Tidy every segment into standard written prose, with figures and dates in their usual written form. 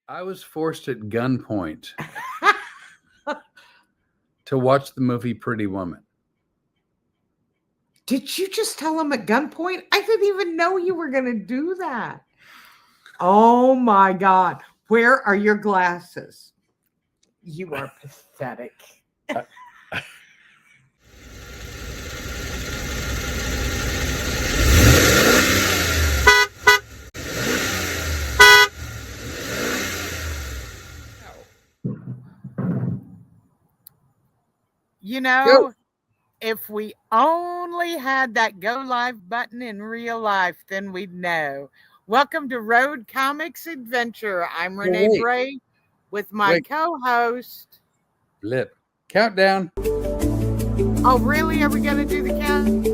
I was forced at gunpoint to watch the movie Pretty Woman. Did you just tell him at gunpoint? I didn't even know you were going to do that. Oh my God. Where are your glasses? You are pathetic. You know, if we only had that go live button in real life, then we'd know. Welcome to Road Comics Adventure. I'm Rene Bray with my co-host. Blip. Countdown. Oh, really? Are we going to do the count?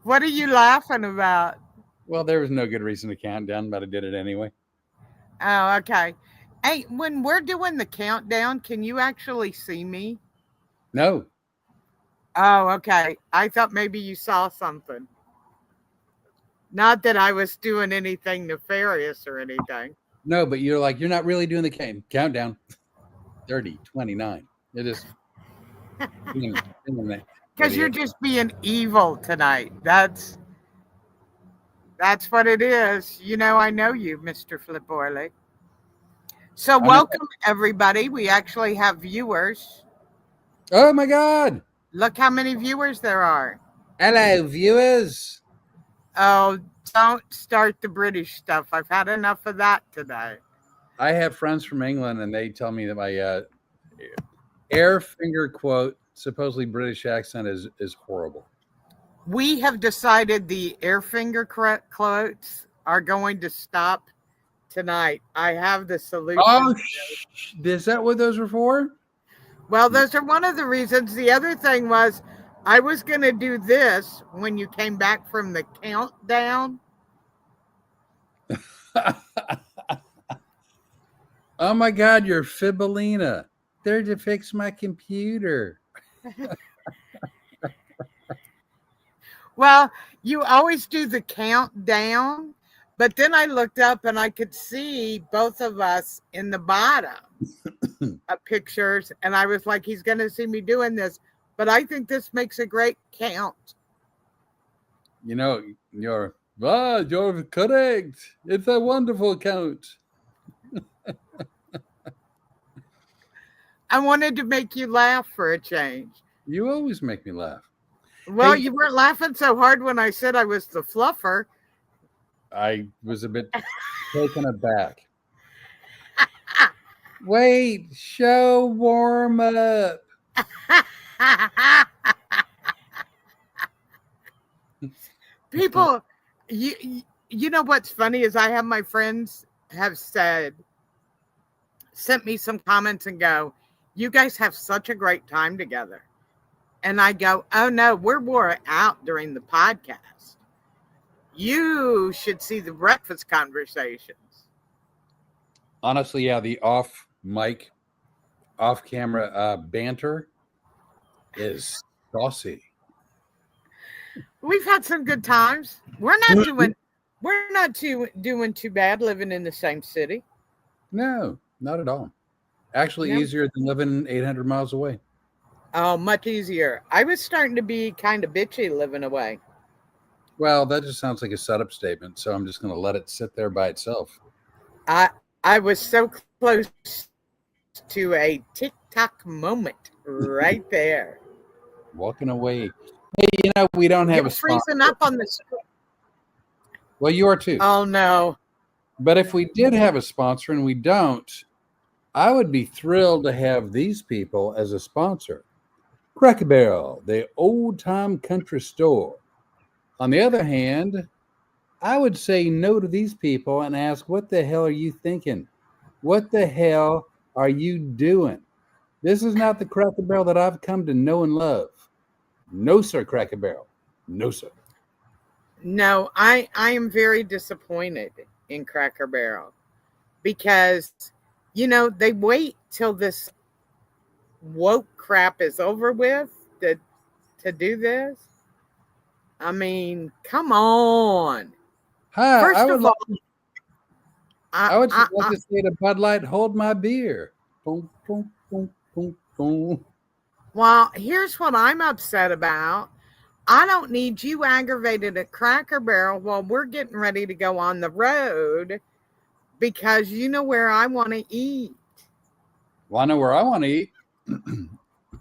What are you laughing about? Well, there was no good reason to count down, but I did it anyway. Oh, okay. Hey, when we're doing the countdown, can you actually see me? No. Oh, okay. I thought maybe you saw something. Not that I was doing anything nefarious or anything. No, but you're not really doing the countdown. 30, 29. It is. Because you're just being evil tonight. That's what it is. You know, I know you, Mr. Flip Orley. So welcome, everybody. We actually have viewers. Oh, my God. Look how many viewers there are. Hello, viewers. Oh, don't start the British stuff. I've had enough of that today. I have friends from England, and they tell me that my air finger quote, supposedly British accent is horrible. We have decided the air finger quotes are going to stop tonight. I have the solution. Oh, is that what those were for? Well, those are one of the reasons. The other thing was I was going to do this when you came back from the countdown. Oh, my God, you're Fibbolina. There to fix my computer. Well, you always do the countdown, but then I looked up and I could see both of us in the bottom of pictures, and I was like, he's going to see me doing this, but I think this makes a great count. You know, you're correct. It's a wonderful count. I wanted to make you laugh for a change. You always make me laugh. Well, hey, you weren't laughing so hard when I said I was the fluffer. I was a bit taken aback. Wait, show warm up. People, you know what's funny is I have my friends have sent me some comments and go, you guys have such a great time together. And I go, oh no, we're wore out during the podcast. You should see the breakfast conversations. Honestly, yeah, the off mic, off camera banter is saucy. We've had some good times. We're not doing too bad living in the same city. No, not at all. Actually, easier than living 800 miles away. Oh, much easier. I was starting to be kind of bitchy living away. Well, that just sounds like a setup statement, so I'm just going to let it sit there by itself. I was so close to a TikTok moment right there. Walking away. Hey, you know, we don't have a sponsor. Freezing up on the screen. Well, you are too. Oh, no. But if we did have a sponsor and we don't, I would be thrilled to have these people as a sponsor. Cracker Barrel, the old-time country store. On the other hand, I would say no to these people and ask, what the hell are you thinking? What the hell are you doing? This is not the Cracker Barrel that I've come to know and love. No, sir, Cracker Barrel. No, sir. No, I am very disappointed in Cracker Barrel because, you know, they wait till this woke crap is over with to do this? I mean, come on. Hi, First of all, I would just like I to say to Bud Light, hold my beer. Boom, boom, boom, boom, boom. well, here's what I'm upset about. I don't need you aggravated at Cracker Barrel while we're getting ready to go on the road because you know where I want to eat. Well, I know where I want to eat.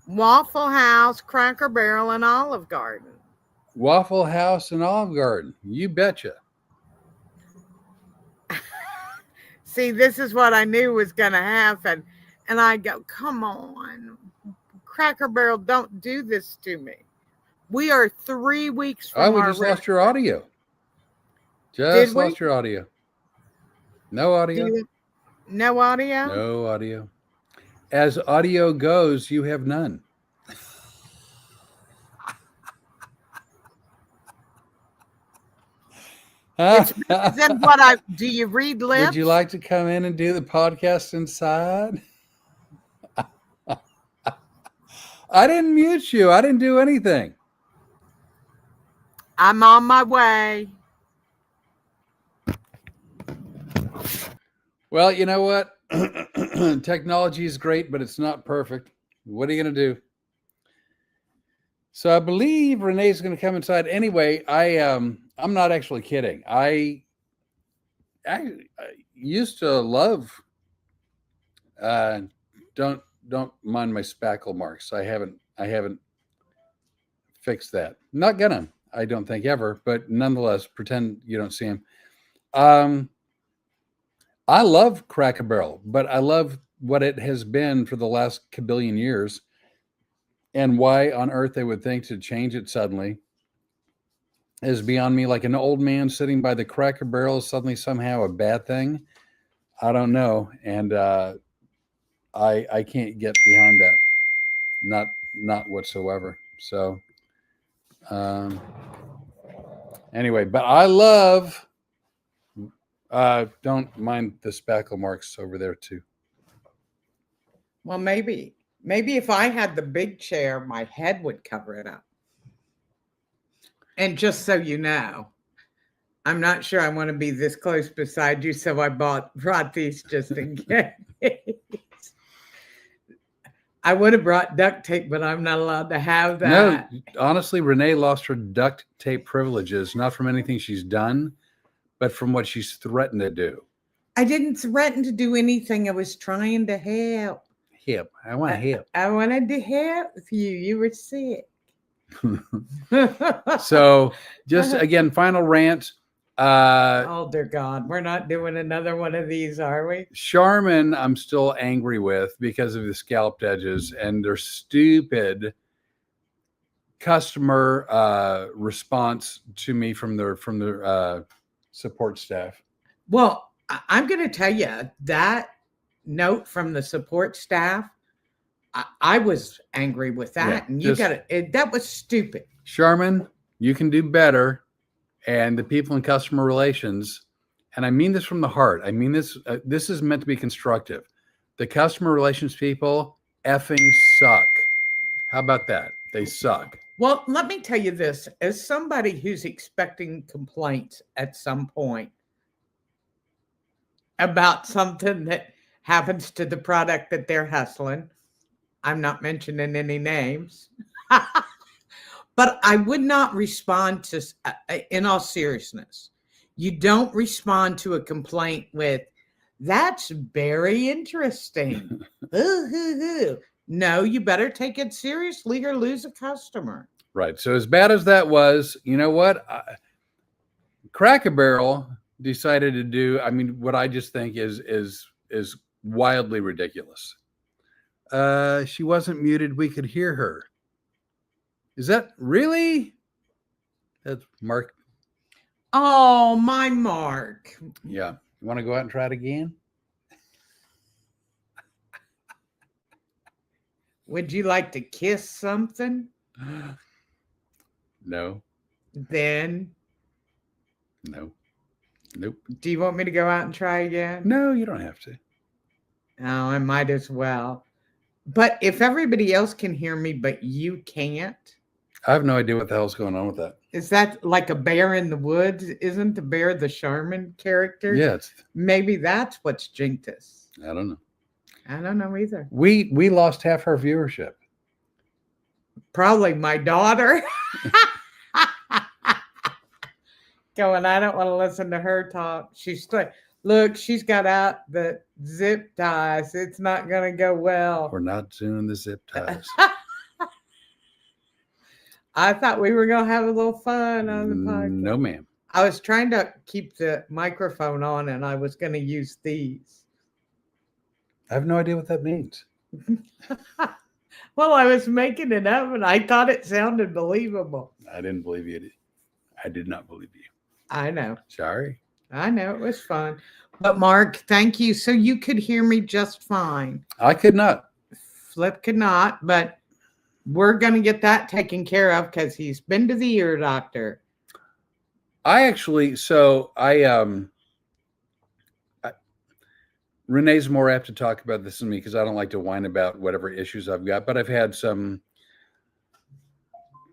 Waffle House, Cracker Barrel, and Olive Garden. Waffle House and Olive Garden. You betcha. See, this is what I knew was going to happen. And I go, come on, Cracker Barrel, don't do this to me. We are 3 weeks Oh, from we our just road lost your trip. audio. Did Just we? lost your audio. No audio. No audio? No audio. As audio goes, you have none. It's better than what I do. You read lips? Would you like to come in and do the podcast inside? I didn't mute you. I didn't do anything. I'm on my way. Well, you know what? Technology is great, but it's not perfect. What are you going to do? So I believe Renee's going to come inside. Anyway, I'm not actually kidding. I used to love don't mind my spackle marks. I haven't fixed that. Not gonna. I don't think ever, but nonetheless, pretend you don't see them. I love Cracker Barrel, but I love what it has been for the last kabillion years, and why on earth they would think to change it suddenly is beyond me. Like an old man sitting by the Cracker Barrel is suddenly somehow a bad thing. I don't know, and I can't get behind that. Not whatsoever. So anyway, but I love. Don't mind the spackle marks over there too. Well, maybe if I had the big chair, my head would cover it up. And just so you know, I'm not sure I want to be this close beside you, so I brought these just in case. I would have brought duct tape, but I'm not allowed to have that. No, honestly, Renee lost her duct tape privileges, not from anything she's done, but from what she's threatened to do. I didn't threaten to do anything. I was trying to help. Help. I want to help. I wanted to help you. You were sick. So, just again, final rant. Oh, dear God. We're not doing another one of these, are we? Charmin, I'm still angry with because of the scalloped edges and their stupid customer response to me from their support staff. Well, I'm going to tell you that note from the support staff, I was angry with that. Yeah, and you got it. That was stupid. Charmin, you can do better. And the people in customer relations, and I mean this from the heart. I mean this. This is meant to be constructive. The customer relations people effing suck. How about that? They suck. Well, let me tell you this. As somebody who's expecting complaints at some point about something that happens to the product that they're hustling, I'm not mentioning any names, but I would not respond to, in all seriousness, you don't respond to a complaint with, that's very interesting. No, you better take it seriously or lose a customer. Right. So as bad as that was, you know what? Cracker Barrel decided to do, I mean, what I just think is wildly ridiculous. She wasn't muted. We could hear her. Is that really? That's Mark. Oh, my Mark. Yeah. You want to go out and try it again? Would you like to kiss something? No. Then? No. Nope. Do you want me to go out and try again? No, you don't have to. Oh, I might as well. But if everybody else can hear me, but you can't, I have no idea what the hell's going on with that. is that like a bear in the woods? Isn't the bear the Charmin character? Yeah, Maybe that's what's jinked us. I don't know. I don't know either. We lost half our viewership. Probably my daughter. Going, I don't want to listen to her talk. She's like, look, she's got out the zip ties. It's not going to go well. We're not doing the zip ties. I thought we were going to have a little fun on the podcast. No, ma'am. I was trying to keep the microphone on, and I was going to use these. I have no idea what that means. Well, I was making it up, and I thought it sounded believable. I didn't believe you. I did not believe you. I know. Sorry. I know. It was fun. But, Mark, thank you. So you could hear me just fine. I could not. Flip could not, but we're going to get that taken care of because he's been to the ear doctor. Renee's more apt to talk about this than me because I don't like to whine about whatever issues I've got, but I've had some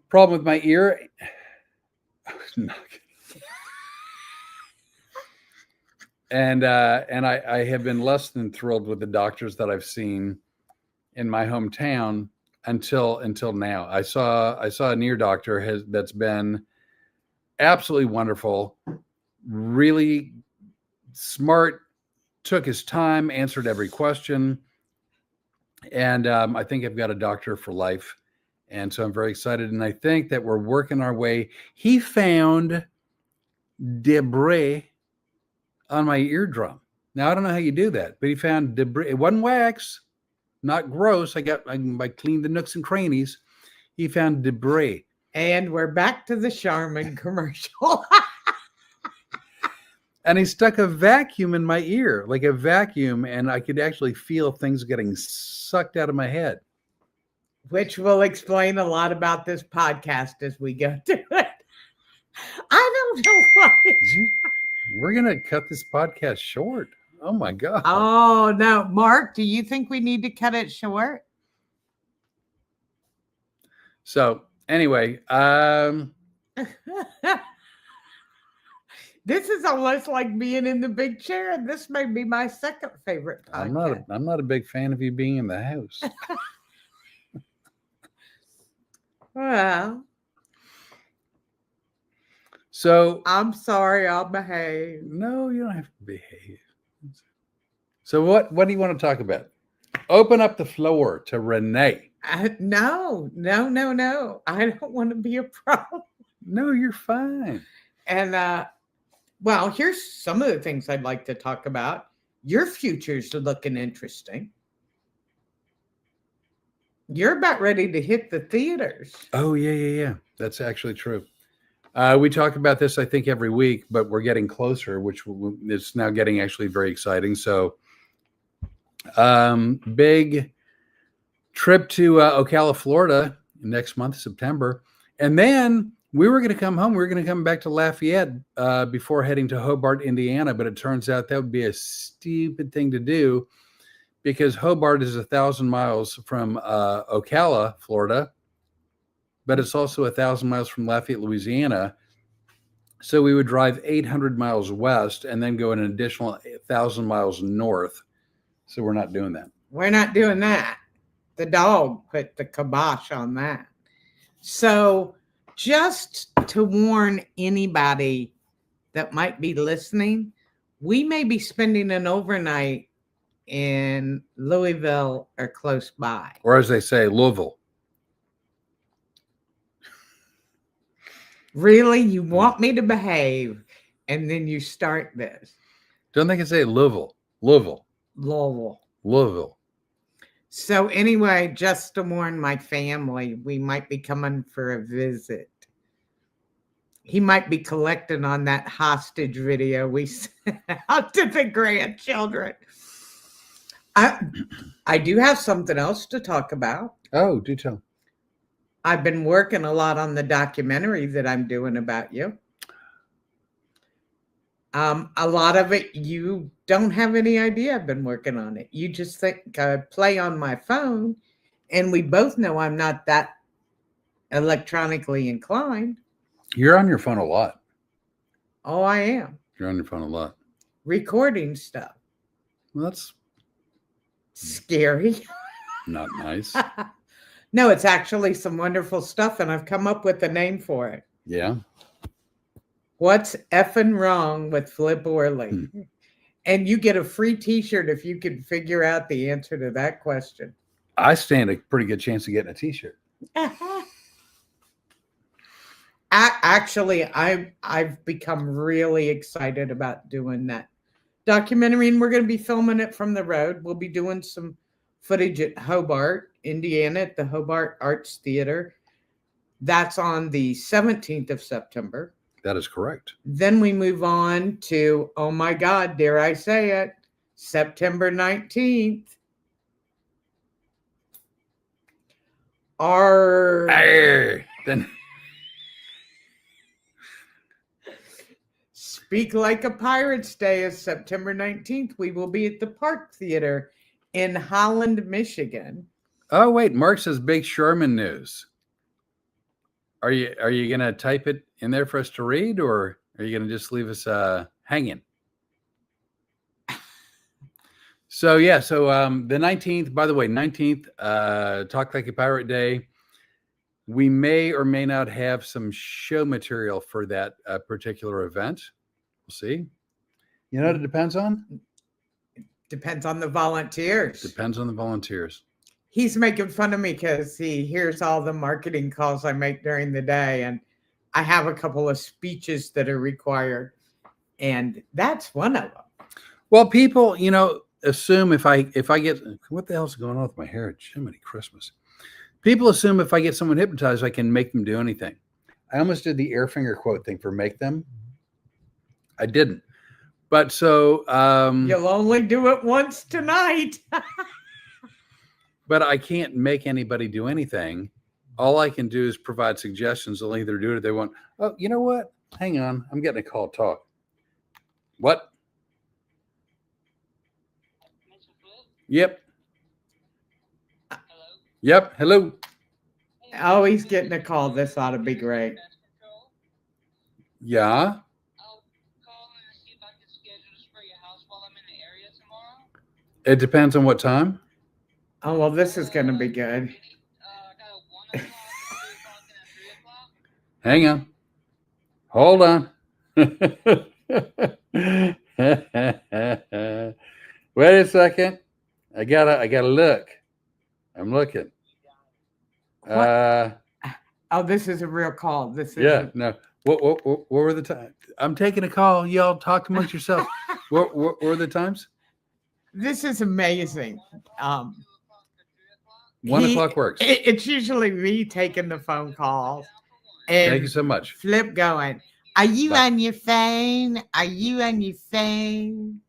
problem with my ear. And I have been less than thrilled with the doctors that I've seen in my hometown until now. I saw an ear doctor that's been absolutely wonderful, really smart, took his time, answered every question, and I think I've got a doctor for life, and so I'm very excited. And I think that we're working our way. He found debris on my eardrum. Now I don't know how you do that, but he found debris. It wasn't wax, not gross. I cleaned the nooks and crannies. He found debris. And we're back to the Charmin commercial. And he stuck a vacuum in my ear, like a vacuum, and I could actually feel things getting sucked out of my head. Which will explain a lot about this podcast as we go to it. I don't know why. We're going to cut this podcast short. Oh, my God. Oh, no. Mark, do you think we need to cut it short? So, anyway, this is almost like being in the big chair. This may be my second favorite podcast. I'm not a big fan of you being in the house. Well, so I'm sorry, I'll behave. No, you don't have to behave. So what do you want to talk about? Open up the floor to Rene. No. I don't want to be a problem. No, you're fine. And well, here's some of the things I'd like to talk about. Your futures are looking interesting. You're about ready to hit the theaters. Oh, yeah. That's actually true. We talk about this, I think, every week, but we're getting closer, which is now getting actually very exciting. So, big trip to Ocala, Florida next month, September. And then we were going to come home. We were going to come back to Lafayette before heading to Hobart, Indiana. But it turns out that would be a stupid thing to do because Hobart is 1,000 miles from Ocala, Florida. But it's also 1,000 miles from Lafayette, Louisiana. So we would drive 800 miles west and then go an additional 1,000 miles north. So we're not doing that. We're not doing that. The dog put the kibosh on that. So just to warn anybody that might be listening, we may be spending an overnight in Louisville or close by. Or as they say, Louisville. Really? You want me to behave and then you start this? Don't they can say Louisville? Louisville. So anyway, just to warn my family, we might be coming for a visit. He might be collecting on that hostage video we sent out to the grandchildren. I do have something else to talk about. Oh, do tell. I've been working a lot on the documentary that I'm doing about you. A lot of it, you don't have any idea I've been working on it. You just think I play on my phone, and we both know I'm not that electronically inclined. You're on your phone a lot. Oh, I am. You're on your phone a lot. Recording stuff. Well, that's Scary. not nice. No, it's actually some wonderful stuff, and I've come up with a name for it. Yeah. What's effing wrong with Flip Orley? And you get a free t-shirt if you can figure out the answer to that question. I stand a pretty good chance of getting a t-shirt. Actually, I've become really excited about doing that documentary, and we're going to be filming it from the road. We'll be doing some footage at Hobart, Indiana, at the Hobart Arts Theater. That's on the 17th of September. That is correct. Then we move on to, oh my God, dare I say it, September 19th. Then Speak Like a Pirate's Day is September 19th. We will be at the Park Theater in Holland, Michigan. Oh, wait, Mark says Big Sherman news. Are you going to type it in there for us to read, or are you going to just leave us hanging? So the 19th, by the way, 19th, Talk Like a Pirate Day. We may or may not have some show material for that particular event. We'll see. You know what it depends on? Depends on the volunteers. Depends on the volunteers. He's making fun of me because he hears all the marketing calls I make during the day, and I have a couple of speeches that are required, and that's one of them. Well, people, assume if I get, what the hell's going on with my hair? Jiminy Christmas. People assume if I get someone hypnotized, I can make them do anything. I almost did the air finger quote thing for make them. I didn't. But so you'll only do it once tonight. But I can't make anybody do anything. All I can do is provide suggestions. They'll either do it or they won't. Oh, you know what? Hang on. I'm getting a call. Talk. What? Yep. Hello? Yep. Hello. Oh, he's getting a call. This ought to be great. Yeah. I'll call and see if I can schedule to spray your house while I'm in the area tomorrow. It depends on what time. Oh, well, this is going to be good. I got a 1 o'clock, a 3 o'clock, and a 3 o'clock. Hang on. Hold on. Wait a second. I gotta look. I'm looking. Oh, this is a real call. This is no. What were the times? I'm taking a call. Y'all talk amongst yourselves. what were the times? This is amazing. 1 o'clock works. It's usually me taking the phone calls. And Thank you so much. Flip going, are you on your phone? Are you on your phone?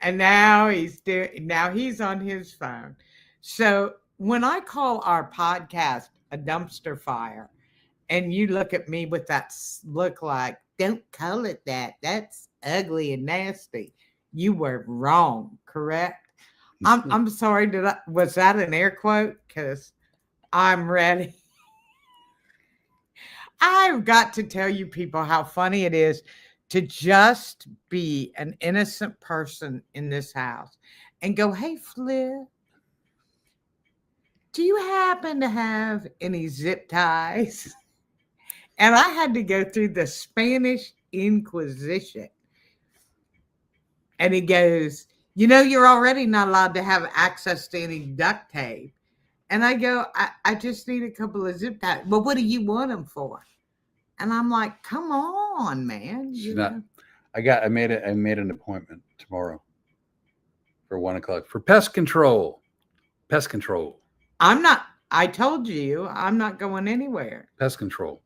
And now he's on his phone. So when I call our podcast a dumpster fire, and you look at me with that look like, don't call it that. That's ugly and nasty. You were wrong, correct? I'm sorry. Was that an air quote? Because I'm ready. I've got to tell you people how funny it is to just be an innocent person in this house and go, hey, Flip, do you happen to have any zip ties? And I had to go through the Spanish Inquisition. And he goes, you're already not allowed to have access to any duct tape. And I go, I just need a couple of zip ties. Well, what do you want them for? And I'm like, come on, man. I made an appointment tomorrow for 1 o'clock for pest control. Pest control. I told you, I'm not going anywhere. Pest control.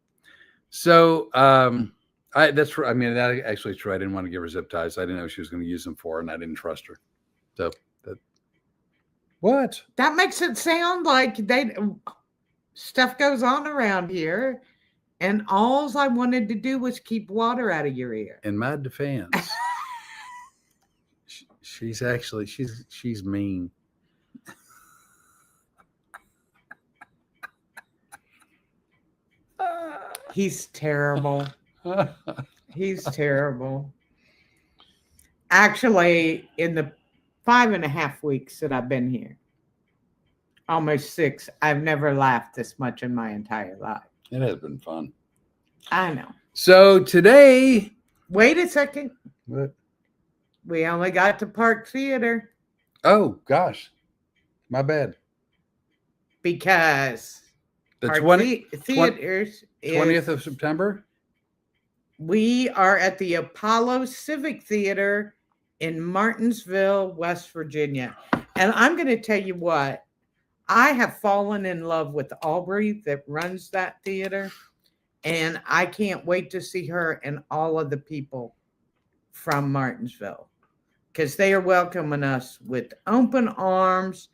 So, that's true. I mean, that actually true. I didn't want to give her zip ties. I didn't know what she was going to use them for, and I didn't trust her. So, what? That makes it sound like they. stuff goes on around here, and all I wanted to do was keep water out of your ear. In my defense, she's actually she's mean. He's terrible. He's terrible. Actually, in the 5.5 weeks that I've been here, almost 6, I've never laughed this much in my entire life. It has been fun. I know. So today, Wait a second. what? We only got to Park Theater Oh gosh, my bad. because The Park 20th Theaters is 20th of September. we are at the Apollo Civic Theater in Martinsville, West Virginia. And I'm going to tell you what, I have fallen in love with Aubrey that runs that theater. And I can't wait to see her and all of the people from Martinsville because they are welcoming us with open arms.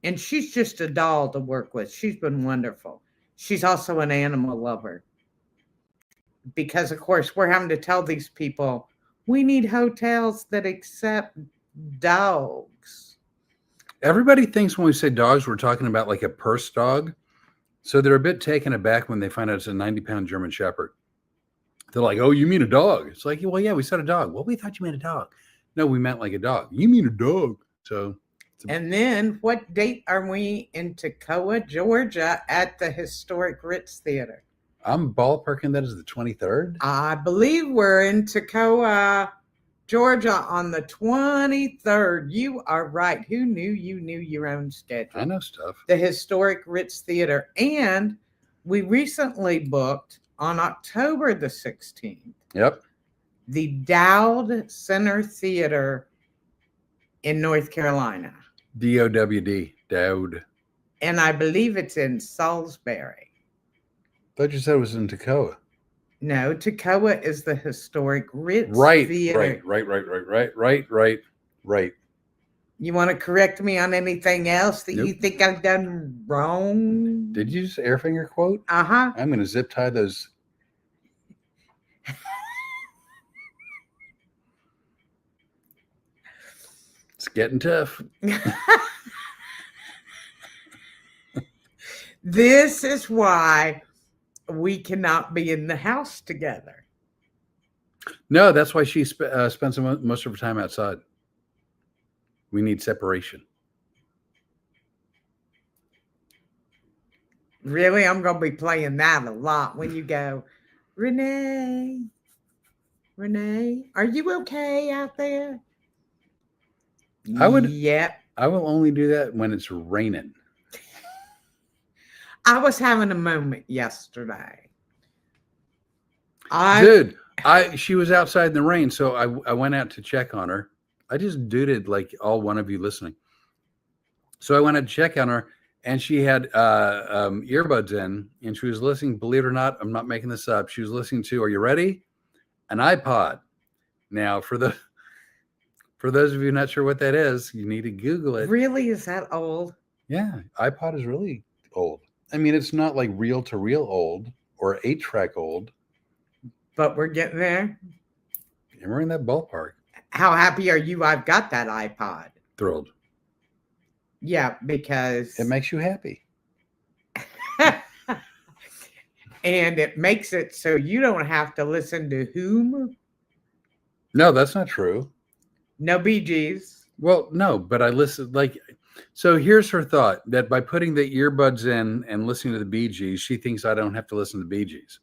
And she's just a doll to work with. She's been wonderful. She's also an animal lover. Because, of course, we're having to tell these people we need hotels that accept dogs. Everybody thinks when we say dogs, we're talking about like a purse dog. So they're a bit taken aback when they find out it's a 90-pound German Shepherd. They're like, oh, you mean a dog? It's like, well, yeah, we said a dog. Well, we thought you meant a dog. No, we meant like a dog. You mean a dog. So. And then what date are we in Toccoa, Georgia at the historic Ritz Theater? I'm ballparking that as the 23rd. I believe we're in Toccoa, Georgia on the 23rd. You are right. Who knew you knew your own schedule? I know stuff. The historic Ritz Theater. And we recently booked on October the 16th. Yep. The Dowd Center Theater in North Carolina. DOWD. Dowd. And I believe it's in Salisbury. Thought you said it was in Toccoa. No, Toccoa is the historic Ritz Right. Theater. Right. You want to correct me on anything else that you think I've done wrong? Did you just air finger quote? Uh-huh. I'm going to zip tie those. It's getting tough. This is why we cannot be in the house together. No, that's why she spends most of her time outside. We need separation. Really, I'm going to be playing that a lot when you go, Rene, are you okay out there? I would. Yep. I will only do that when it's raining. I was having a moment yesterday. She was outside in the rain, so I went out to check on her. I just duded like all one of you listening. So I went out to check on her, and she had earbuds in, and she was listening. Believe it or not, I'm not making this up. She was listening to, are you ready? An iPod. Now, for those of you not sure what that is, you need to Google it. Really? Is that old? Yeah, iPod is really old. I mean, it's not like reel-to-reel old or 8-track old. But we're getting there. And we're in that ballpark. How happy are you I've got that iPod? Thrilled. Yeah, because... It makes you happy. And it makes it so you don't have to listen to whom? No, that's not true. No Bee Gees. Well, no, but I listen like... So here's her thought, that by putting the earbuds in and listening to the Bee Gees, she thinks I don't have to listen to the Bee Gees.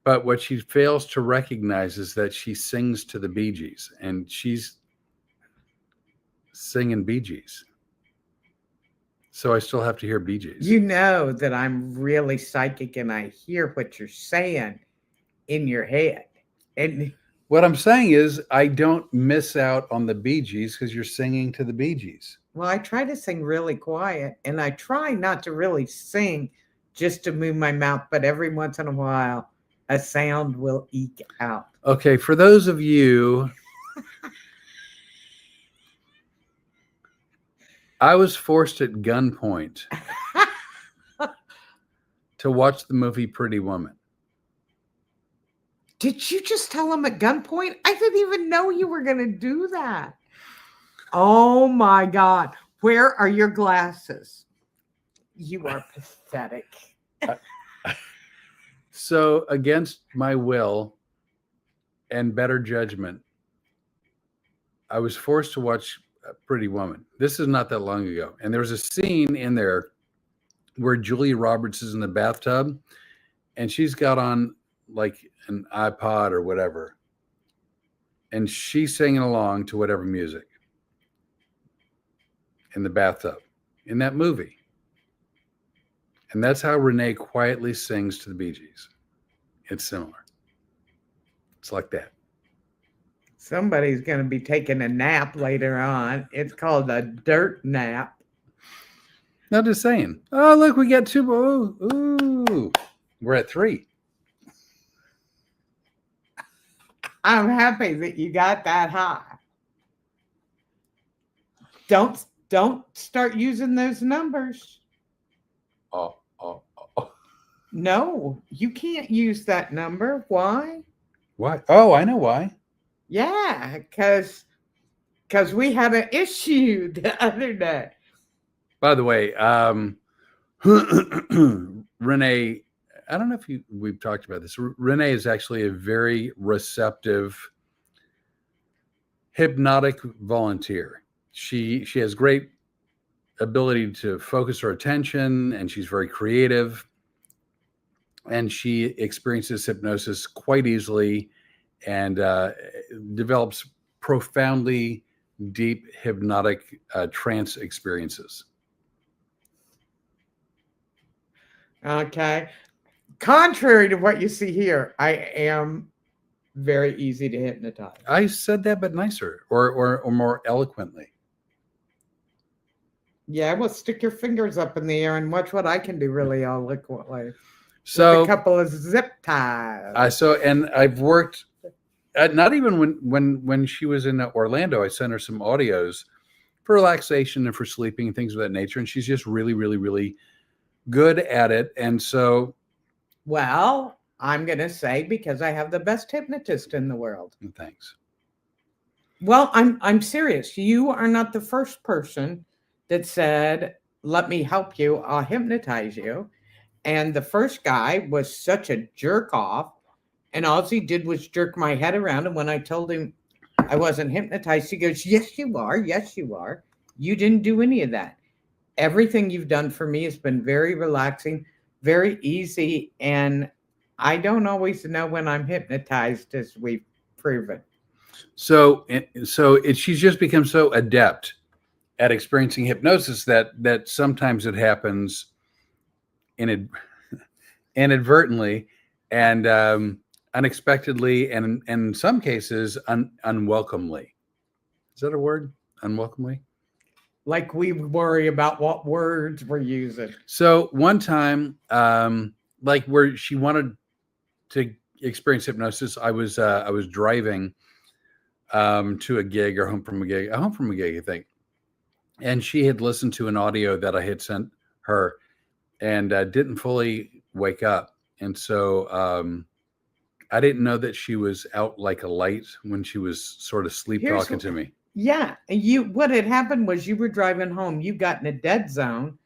But what she fails to recognize is that she sings to the Bee Gees, and she's singing Bee Gees. So I still have to hear Bee Gees. You know that I'm really psychic and I hear what you're saying in your head. And what I'm saying is I don't miss out on the Bee Gees because you're singing to the Bee Gees. well, I try to sing really quiet, and I try not to really sing just to move my mouth, but every once in a while, a sound will eke out. Okay, for those of you, I was forced at gunpoint to watch the movie Pretty Woman. Did you just tell him at gunpoint? I didn't even know you were going to do that. Oh my God. Where are your glasses? You are pathetic. So, against my will and better judgment, I was forced to watch Pretty Woman. This is not that long ago. And there was a scene in there where Julia Roberts is in the bathtub and she's got on like an iPod or whatever. And she's singing along to whatever music in the bathtub in that movie. And that's how Rene quietly sings to the Bee Gees. It's similar. It's like that. Somebody's going to be taking a nap later on. It's called a dirt nap. No, just saying. Oh, look, we got 2. Ooh. We're at 3. I'm happy that you got that high. Don't start using those numbers. Oh. No, you can't use that number. Why? Why? Oh, I know why. Yeah, because we had an issue the other day. By the way, Rene, I don't know if we've talked about this. Rene is actually a very receptive, hypnotic volunteer. She has great ability to focus her attention, and she's very creative. And she experiences hypnosis quite easily and develops profoundly deep hypnotic trance experiences. Okay. Contrary to what you see here, I am very easy to hypnotize. I said that, but nicer or more eloquently. Yeah, well, stick your fingers up in the air and watch what I can do really eloquently. So with a couple of zip ties. And I've worked not even when she was in Orlando, I sent her some audios for relaxation and for sleeping and things of that nature. And she's just really, really, really good at it. And so, well, I'm going to say because I have the best hypnotist in the world. Thanks. Well, I'm serious. You are not the first person that said, "Let me help you. I'll hypnotize you." And the first guy was such a jerk off, and all he did was jerk my head around. And when I told him I wasn't hypnotized, he goes, "Yes, you are. Yes, you are. You didn't do any of that. Everything you've done for me has been very relaxing, very easy. And I don't always know when I'm hypnotized, as we've proven." So she's just become so adept at experiencing hypnosis that sometimes it happens inadvertently and unexpectedly, and in some cases unwelcomely. Is that a word? Unwelcomely? Like we worry about what words we're using. So one time, like where she wanted to experience hypnosis, I was driving to a gig or home from a gig, I think. And she had listened to an audio that I had sent her and didn't fully wake up. And so I didn't know that she was out like a light when she was sort of sleep talking to me. Yeah. What had happened was you were driving home. You got in a dead zone.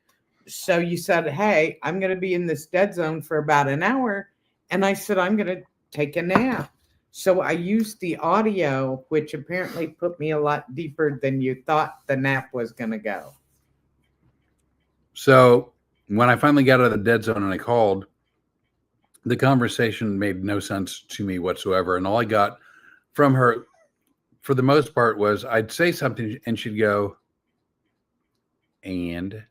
So you said, "Hey, I'm going to be in this dead zone for about an hour." And I said, "I'm going to take a nap." So I used the audio, which apparently put me a lot deeper than you thought the nap was going to go. So when I finally got out of the dead zone and I called, the conversation made no sense to me whatsoever. And all I got from her, for the most part, was I'd say something and she'd go, and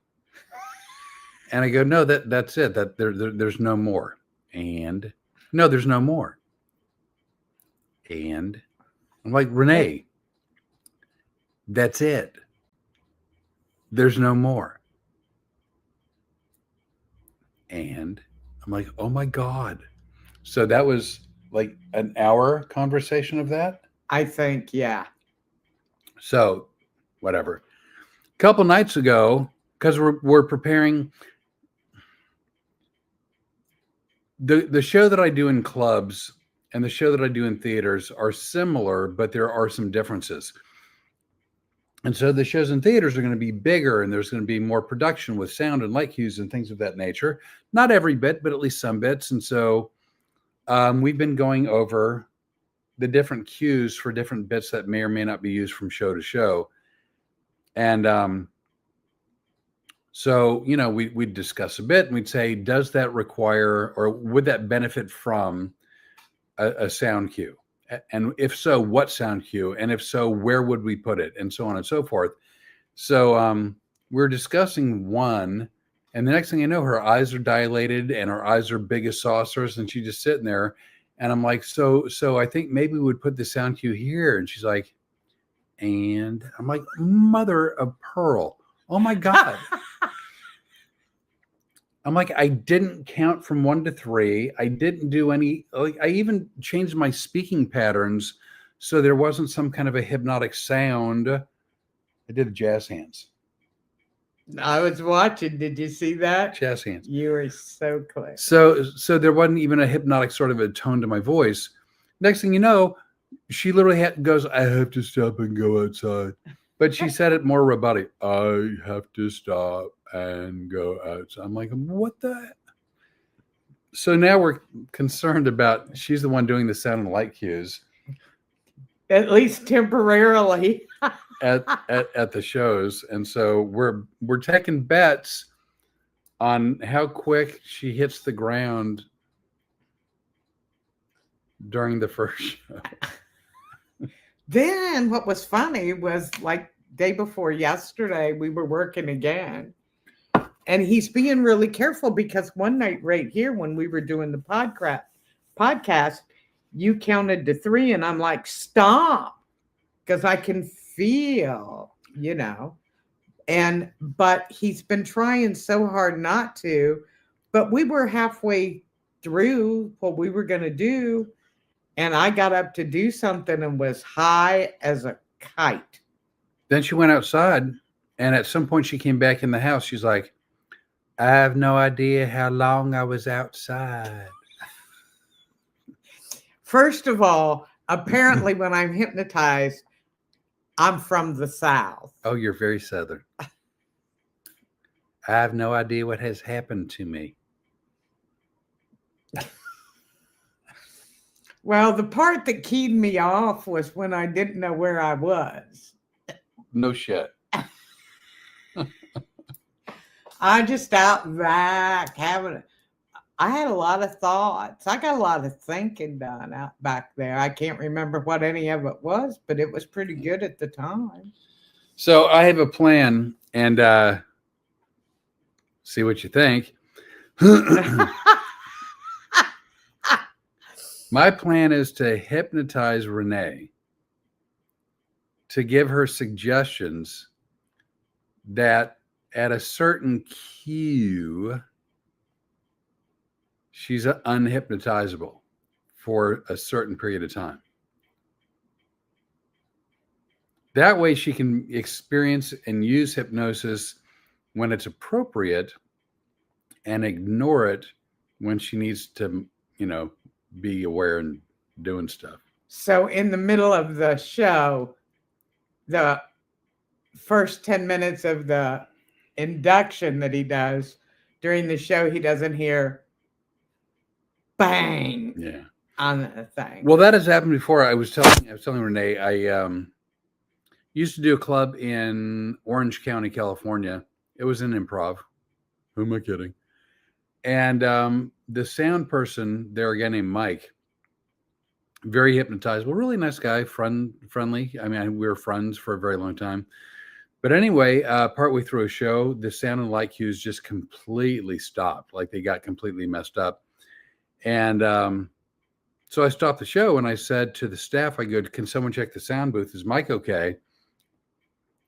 I go, "No, that's it. That there's no more. And no, there's no more." And I'm like, "Rene, that's it. There's no more." And I'm like, "Oh my God." So that was like an hour conversation of that. I think, yeah. So whatever. A couple nights ago, because we're preparing, the show that I do in clubs and the show that I do in theaters are similar, but there are some differences. And so the shows in theaters are going to be bigger, and there's going to be more production with sound and light cues and things of that nature. Not every bit, but at least some bits. And so we've been going over the different cues for different bits that may or may not be used from show to show. And so, we'd discuss a bit and we'd say, does that require, or would that benefit from a sound cue? And if so, what sound cue? And if so, where would we put it? And so on and so forth. So we're discussing one, and the next thing you know, her eyes are dilated and her eyes are big as saucers, and she's just sitting there. And I'm like, so I think maybe we would put the sound cue here. And she's like, and I'm like, mother of pearl. Oh my God. I'm like, I didn't count from 1 to 3. I didn't do any, like, I even changed my speaking patterns so there wasn't some kind of a hypnotic sound. I did the jazz hands. I was watching. Did you see that? Jazz hands. You were so clear. So there wasn't even a hypnotic sort of a tone to my voice. Next thing you know, she literally goes, I have to stop and go outside. But she said it more robotic. I have to stop and go outside. I'm like, what the? So now we're concerned about, she's the one doing the sound and light cues. At least temporarily. at the shows. And so we're taking bets on how quick she hits the ground during the first show. Then what was funny was, like, day before yesterday, we were working again. And he's being really careful because one night right here when we were doing the podcast, you counted to 3 and I'm like, stop, because I can feel, but he's been trying so hard not to, but we were halfway through what we were going to do. And I got up to do something and was high as a kite. Then she went outside, and at some point she came back in the house. She's like, I have no idea how long I was outside. First of all, apparently when I'm hypnotized, I'm from the South. Oh, you're very Southern. I have no idea what has happened to me. Well, the part that keyed me off was when I didn't know where I was. No shit. I just out back I had a lot of thoughts. I got a lot of thinking done out back there. I can't remember what any of it was, but it was pretty good at the time. So I have a plan, and see what you think. My plan is to hypnotize Rene, to give her suggestions that at a certain cue, she's unhypnotizable for a certain period of time. That way she can experience and use hypnosis when it's appropriate and ignore it when she needs to, be aware and doing stuff. So in the middle of the show, the first 10 minutes of the induction that he does during the show, he doesn't hear bang on the thing. Well, that has happened before. I was telling Rene, I used to do a club in Orange County, California. It was an improv. Who am I kidding? And the sound person there, a guy named Mike, very hypnotizable, really nice guy, friendly. I mean, we were friends for a very long time. But anyway, partway through a show, the sound and light cues just completely stopped. Like they got completely messed up. And so I stopped the show and I said to the staff, I go, can someone check the sound booth? Is Mike okay?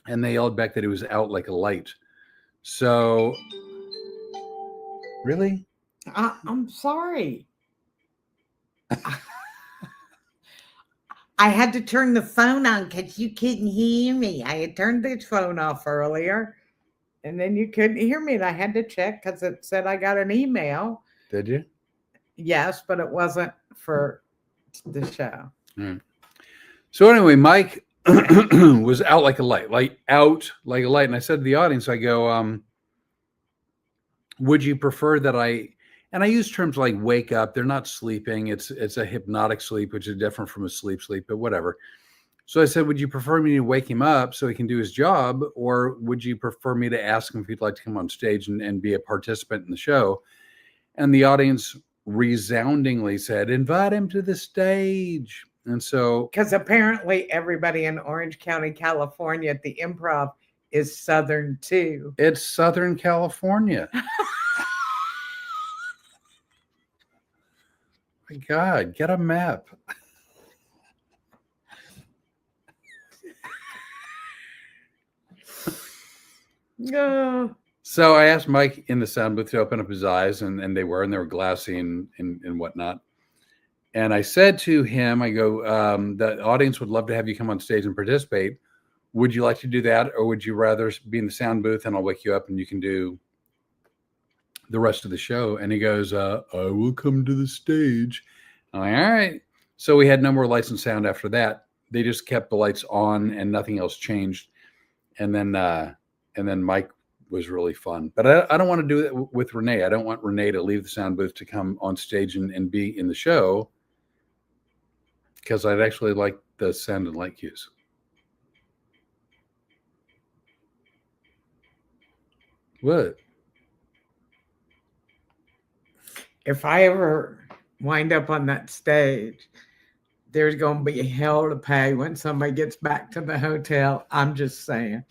And they yelled back that he was out like a light. So, really? I'm sorry. I had to turn the phone on because you couldn't hear me. I had turned the phone off earlier, and then you couldn't hear me, and I had to check because it said I got an email. Did you? Yes, but it wasn't for the show. So anyway, Mike was out like a light, and I said to the audience, I go, would you prefer that and I use terms like wake up. They're not sleeping. It's a hypnotic sleep, which is different from a sleep, but whatever. So I said, would you prefer me to wake him up so he can do his job, or would you prefer me to ask him if he'd like to come on stage and be a participant in the show? And the audience resoundingly said, invite him to the stage. And so, because apparently everybody in Orange County, California at the Improv is Southern too. It's Southern California. My God, get a map. No. So I asked Mike in the sound booth to open up his eyes, and they were glassy and whatnot. And I said to him, I go, the audience would love to have you come on stage and participate. Would you like to do that, or would you rather be in the sound booth and I'll wake you up and you can do the rest of the show? And he goes, I will come to the stage. I'm like, all right. So we had no more lights and sound after that. They just kept the lights on and nothing else changed. And then Mike was really fun. But I don't want to do it with Rene. I don't want Rene to leave the sound booth to come on stage and be in the show, because I'd actually like the sound and light cues. What? If I ever wind up on that stage, there's going to be hell to pay when somebody gets back to the hotel. I'm just saying.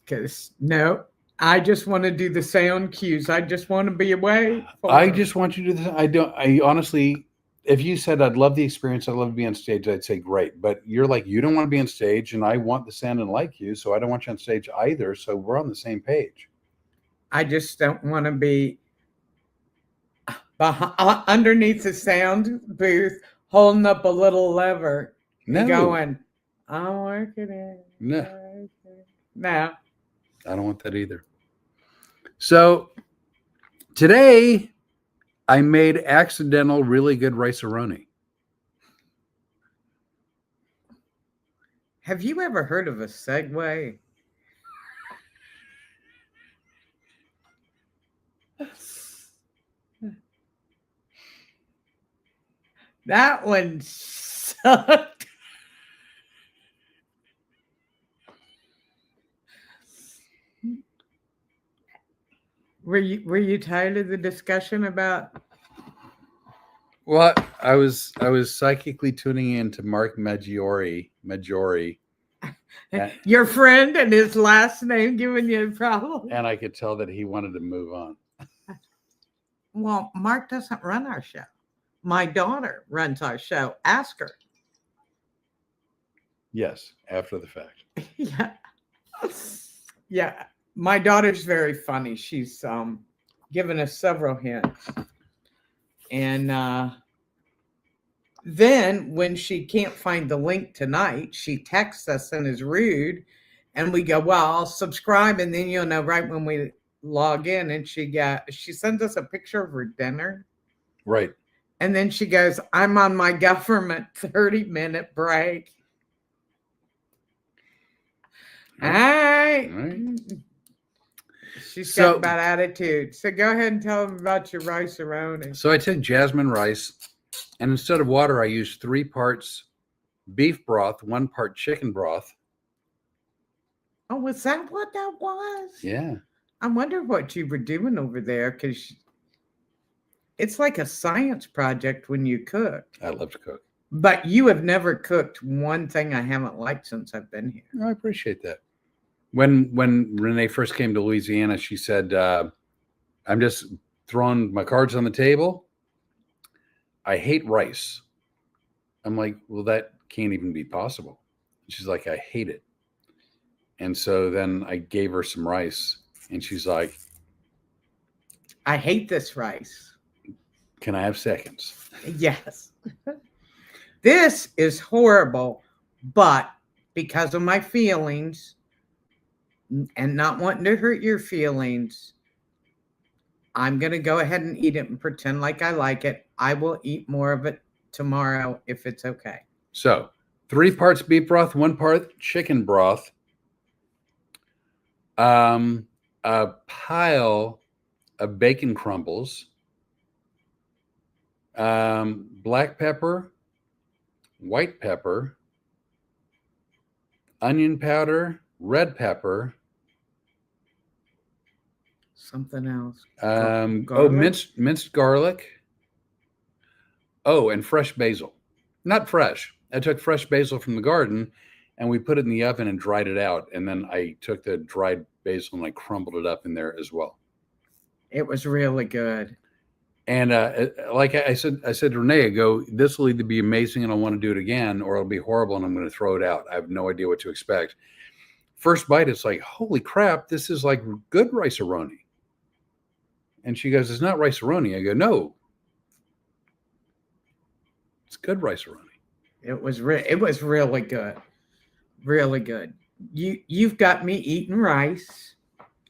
Because, no, I just want to do the sound cues. I just want to be away. I just want you to do this. I honestly, if you said I'd love the experience, I'd love to be on stage, I'd say great. But you're like, you don't want to be on stage, and I want the sound and light cues, so I don't want you on stage either. So we're on the same page. I just don't want to be underneath the sound booth holding up a little lever, going, I'm working it. No. I don't want that either. So today I made accidental really good rice-a-roni. Have you ever heard of a segue? That one sucked. Were you tired of the discussion about? Well, I was psychically tuning in to Mark Maggiore, your friend, and his last name giving you a problem. And I could tell that he wanted to move on. Well, Mark doesn't run our show. My daughter runs our show. Ask her. Yes, after the fact. Yeah. Yeah. My daughter's very funny. She's given us several hints. And then when she can't find the link tonight, she texts us and is rude. And we go, well, I'll subscribe. And then you'll know right when we log in. And she sends us a picture of her dinner. Right. And then she goes, I'm on my government 30-minute break. All right. She's got bad attitude. So go ahead and tell them about your rice-a-roni. So I took jasmine rice, and instead of water, I used 3 parts beef broth, 1 part chicken broth. Oh, was that what that was? Yeah. I wonder what you were doing over there, because it's like a science project when you cook. I love to cook. But you have never cooked one thing I haven't liked since I've been here. I appreciate that. When Rene first came to Louisiana, she said, I'm just throwing my cards on the table. I hate rice. I'm like, well, that can't even be possible. She's like, I hate it. And so then I gave her some rice, and she's like, I hate this rice. Can I have seconds? Yes. This is horrible, but because of my feelings and not wanting to hurt your feelings, I'm going to go ahead and eat it and pretend like I like it. I will eat more of it tomorrow if it's okay. So 3 parts beef broth, 1 part chicken broth, a pile of bacon crumbles, black pepper, white pepper, onion powder, red pepper, Something else. minced garlic. Oh, and fresh basil. Not fresh. I took fresh basil from the garden and we put it in the oven and dried it out. And then I took the dried basil and I crumbled it up in there as well. It was really good. And like I said to Rene, I go, this will either be amazing and I'll want to do it again, or it'll be horrible and I'm going to throw it out. I have no idea what to expect. First bite, it's like, holy crap, this is like good rice-a-roni. And she goes, it's not rice-a-roni. I go, no. It's good rice-a-roni. It was really good. Really good. You've got me eating rice.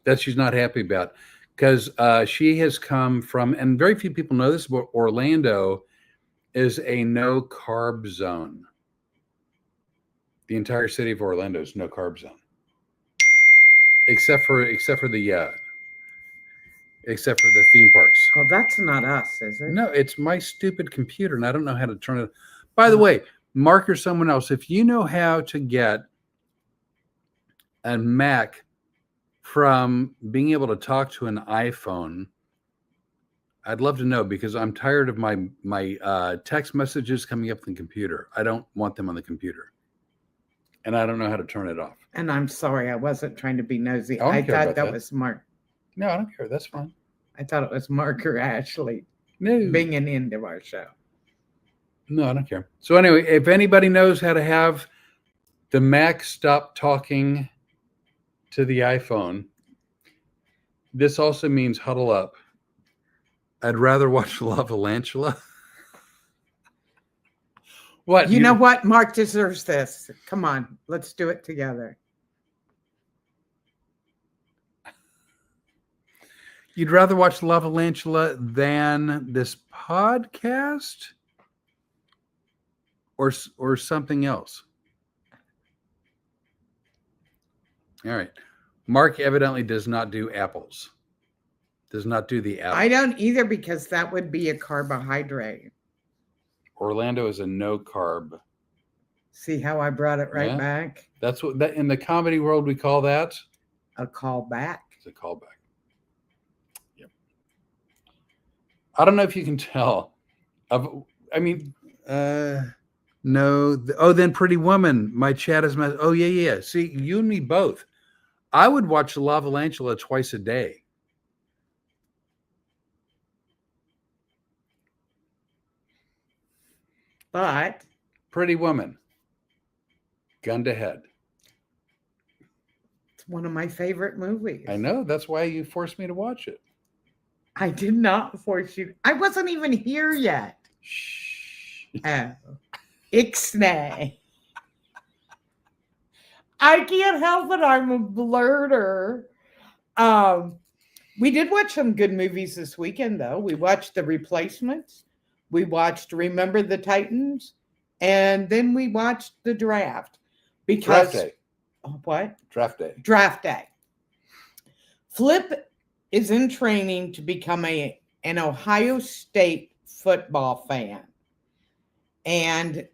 That she's not happy about, because she has come from, and very few people know this, but Orlando is a no carb zone. The entire city of Orlando is no carb zone, except for the theme parks. Oh, that's not us, is it? No, it's my stupid computer, and I don't know how to turn it. By the way, Mark or someone else, if you know how to get a Mac from being able to talk to an iPhone, I'd love to know, because I'm tired of my text messages coming up on the computer. I don't want them on the computer, and I don't know how to turn it off. And I'm sorry, I wasn't trying to be nosy. I I thought that was Mark. No, I don't care. That's fine. I thought it was Mark or Ashley No, bringing into our show. no, I don't care. So anyway, if anybody knows how to have the Mac stop talking to the iPhone, this also means huddle up. I'd rather watch Lavalantula. What? You know what? Mark deserves this. Come on, let's do it together. You'd rather watch Lavalantula than this podcast, or something else? All right. Mark evidently does not do apples. Does not do the apple. I don't either, because that would be a carbohydrate. Orlando is a no carb. See how I brought it right Yeah. back? That's what that in the comedy world we call that. A callback. It's a callback. Yep. I don't know if you can tell. No. Then Pretty Woman. My chat is oh yeah. See, you and me both. I would watch Lavalantula twice a day. But Pretty Woman. Gun to head. it's one of my favorite movies. I know. That's why you forced me to watch it. I did not force you. I wasn't even here yet. Shh. Oh. Ixnay. I can't help it. I'm a blurter. We did watch some good movies this weekend, though. We watched The Replacements. We watched Remember the Titans. And then we watched The Draft. Because Draft day. What? Draft day. Draft day. Flip is in training to become an Ohio State football fan. And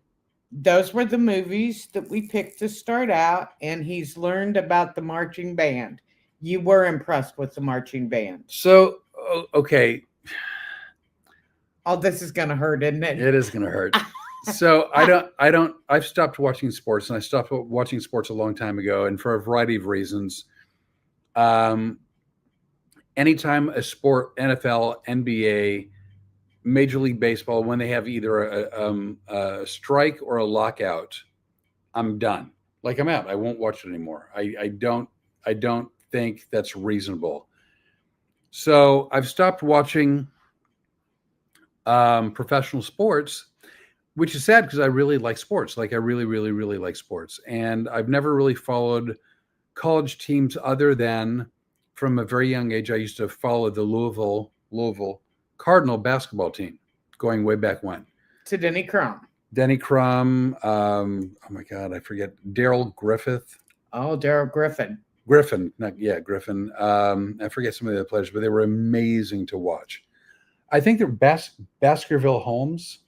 those were the movies that we picked to start out. And he's learned about the marching band. You were impressed with the marching band. So, okay. Oh, this is going to hurt, isn't it? It is going to hurt. So I've stopped watching sports, and I stopped watching sports a long time ago, and for a variety of reasons. Anytime a sport, NFL, NBA, Major League Baseball, when they have either a strike or a lockout, I'm done. Like, I'm out. I won't watch it anymore. I don't think that's reasonable. So I've stopped watching professional sports, which is sad because I really like sports. Like, I really, really, really like sports. And I've never really followed college teams other than from a very young age. I used to follow the Louisville Louisville Cardinal basketball team, going way back when. To Denny Crum. Denny Crum. Oh my God, I forget. Daryl Griffith. Oh, Daryl Griffin. Griffin. Griffin. I forget some of the other players, but they were amazing to watch. I think they're Baskerville Holmes.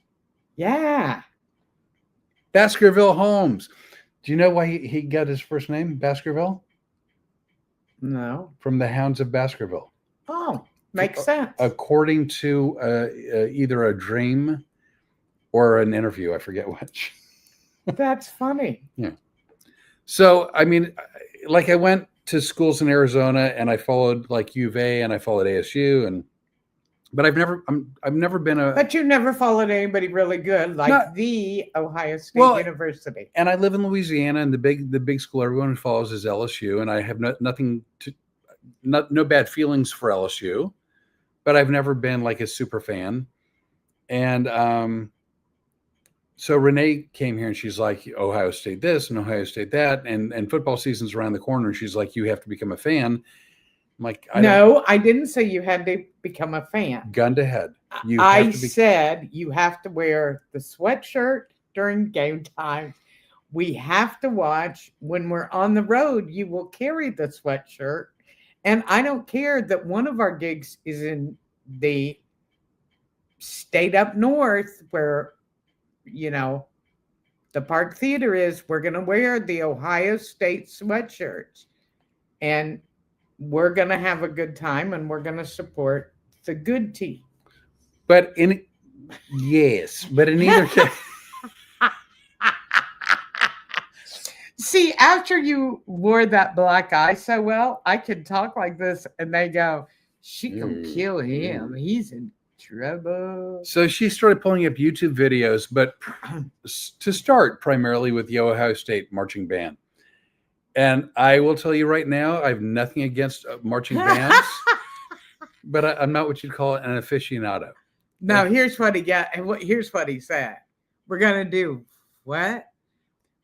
Yeah. Baskerville Holmes. Do you know why he got his first name, Baskerville? No. From the Hounds of Baskerville. Oh, makes sense. According to either a dream or an interview. I forget which. That's funny. Yeah. So, I mean, like I went to schools in Arizona and I followed like U of A and I followed ASU but I've never been a. But you never followed anybody really good, like the Ohio State University. And I live in Louisiana, and the big school everyone follows is LSU, and I have no bad feelings for LSU, but I've never been like a super fan. And so Rene came here, and she's like, Ohio State this and Ohio State that, and football season's around the corner, and she's like, you have to become a fan. I'm like, I didn't say you had to become a fan. Gun to head. I said you have to wear the sweatshirt during game time. We have to watch when we're on the road. You will carry the sweatshirt. And I don't care that one of our gigs is in the state up north where, the Park Theater is. We're going to wear the Ohio State sweatshirts. And we're going to have a good time, and we're going to support the good team. But in either case. See, after you wore that black eye so well, I can talk like this, and they go, she can kill him. He's in trouble. So she started pulling up YouTube videos, but to start primarily with the Ohio State marching band. And I will tell you right now, I have nothing against marching bands, but I'm not what you'd call an aficionado. No, here's what he got. Here's what he said. We're going to do what?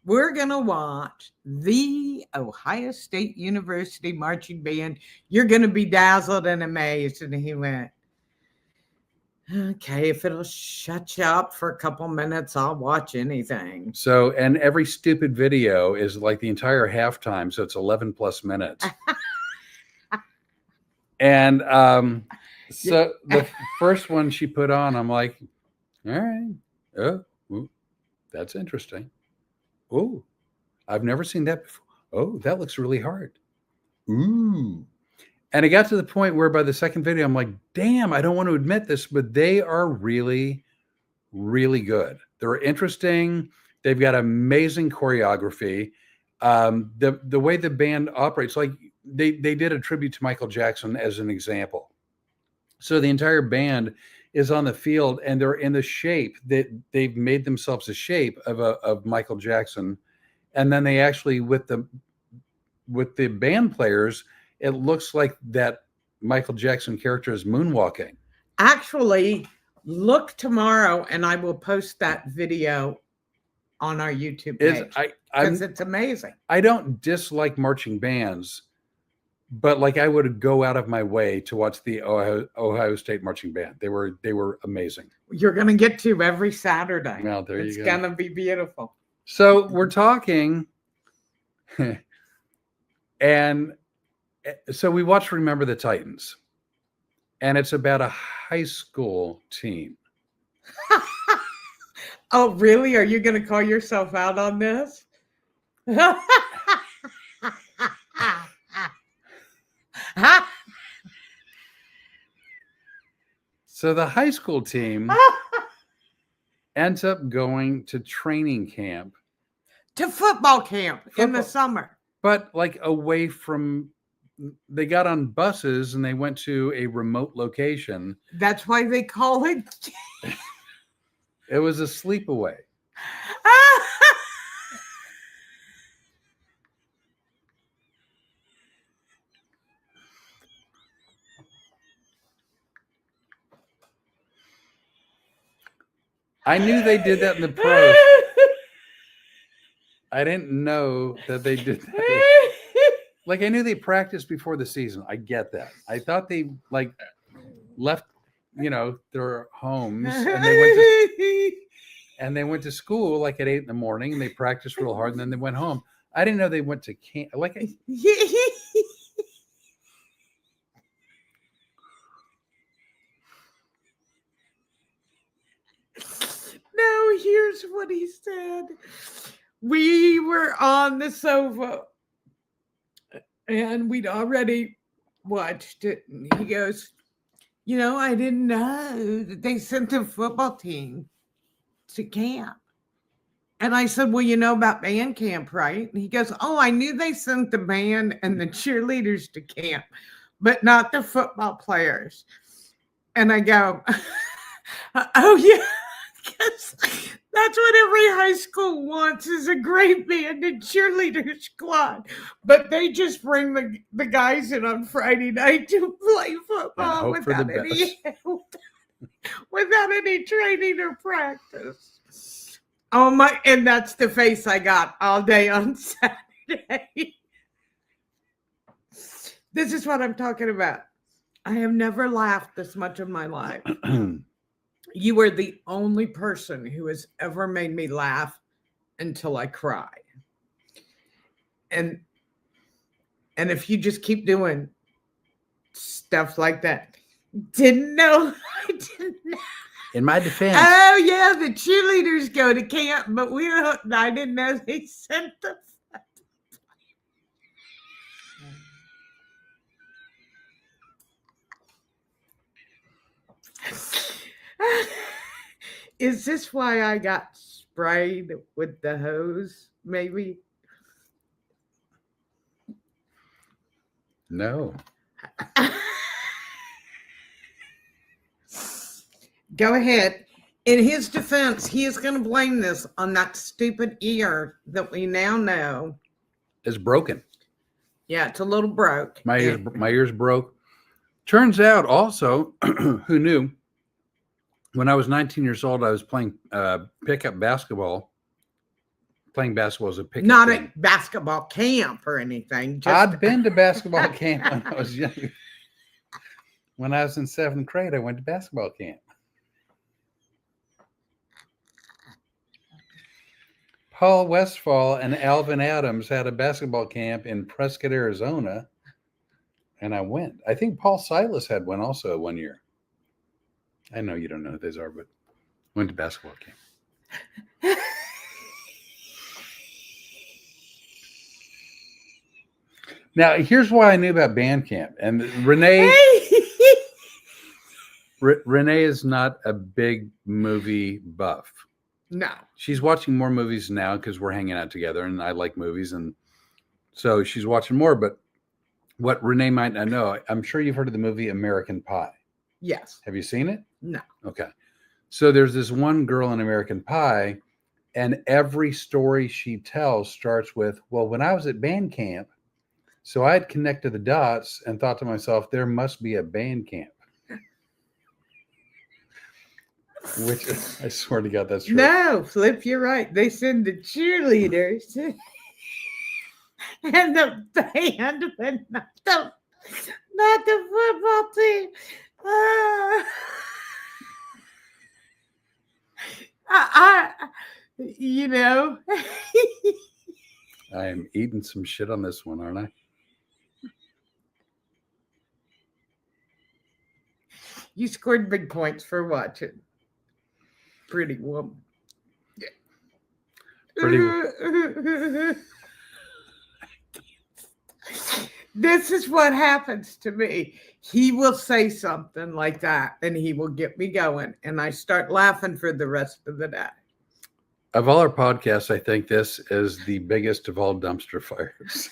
We're going to watch the Ohio State University marching band. You're going to be dazzled and amazed. And he went, okay, if it'll shut you up for a couple minutes, I'll watch anything. So, and every stupid video is like the entire halftime. So it's 11 plus minutes. And so the first one she put on, I'm like, all right. Oh, ooh, that's interesting. Oh, I've never seen that before. Oh, that looks really hard. Ooh. And it got to the point where by the second video, I'm like, damn, I don't want to admit this, but they are really, really good. They're interesting. They've got amazing choreography. The way the band operates, like they did a tribute to Michael Jackson as an example. So the entire band is on the field and they're in the shape that they've made themselves a shape of Michael Jackson. And then they actually, with the band players, it looks like that Michael Jackson character is moonwalking. Actually, look tomorrow and I will post that video on our YouTube page. Because it's amazing. I don't dislike marching bands, but like I would go out of my way to watch the Ohio State marching band. They were amazing. You're going to get to every Saturday. Well, there you go. It's going to be beautiful. So we're talking, and so we watched Remember the Titans, and it's about a high school team. Oh, really? Are you going to call yourself out on this? So the high school team ends up going to training camp. To football camp in the summer. But like away from, they got on buses and they went to a remote location. That's why they call it. It was a sleepaway. I knew they did that in the pros. I didn't know that they did that. Like I knew they practiced before the season. I get that. I thought they like left, their homes and they went to school like at 8 in the morning and they practiced real hard and then they went home. I didn't know they went to camp. No, here's what he said. We were on the sofa and we'd already watched it. And he goes, I didn't know that they sent the football team to camp. And I said, well, you know about band camp, right? And he goes, oh, I knew they sent the band and the cheerleaders to camp, but not the football players. And I go, oh, yeah. Because that's what every high school wants is a great band and cheerleader squad. But they just bring the guys in on Friday night to play football without any training or practice. Oh my, and that's the face I got all day on Saturday. This is what I'm talking about. I have never laughed this much in my life. You are the only person who has ever made me laugh until I cry. And if you just keep doing stuff like that, I didn't know. In my defense. Oh, yeah, the cheerleaders go to camp, but I didn't know they sent them. Is this why I got sprayed with the hose, maybe? No. Go ahead. In his defense, he is going to blame this on that stupid ear that we now know is broken. Yeah, it's a little broke. My ear's broke. Turns out also, who knew? When I was 19 years old, I was playing pickup basketball. Playing basketball as a pickup Not game. at basketball camp or anything. I'd been to basketball camp when I was young. When I was in 7th grade, I went to basketball camp. Paul Westphal and Alvin Adams had a basketball camp in Prescott, Arizona, and I went. I think Paul Silas had one also 1 year. I know you don't know who those are, but went to basketball camp. Now, here's why I knew about band camp. And Rene is not a big movie buff. No. She's watching more movies now because we're hanging out together and I like movies. And so she's watching more. But what Rene might not know, I'm sure you've heard of the movie American Pie. Yes. Have you seen it? No. Okay. So there's this one girl in American Pie, and every story she tells starts with, well, when I was at band camp, so I had connected the dots and thought to myself, there must be a band camp. Which I swear to God, that's true. No, Flip, you're right. They send the cheerleaders and the band, but not the football team. You know. I am eating some shit on this one, aren't I? You scored big points for watching Pretty Woman. Yeah. This is what happens to me. He will say something like that and he will get me going and I start laughing for the rest of the day. Of all our podcasts, I think this is the biggest of all dumpster fires.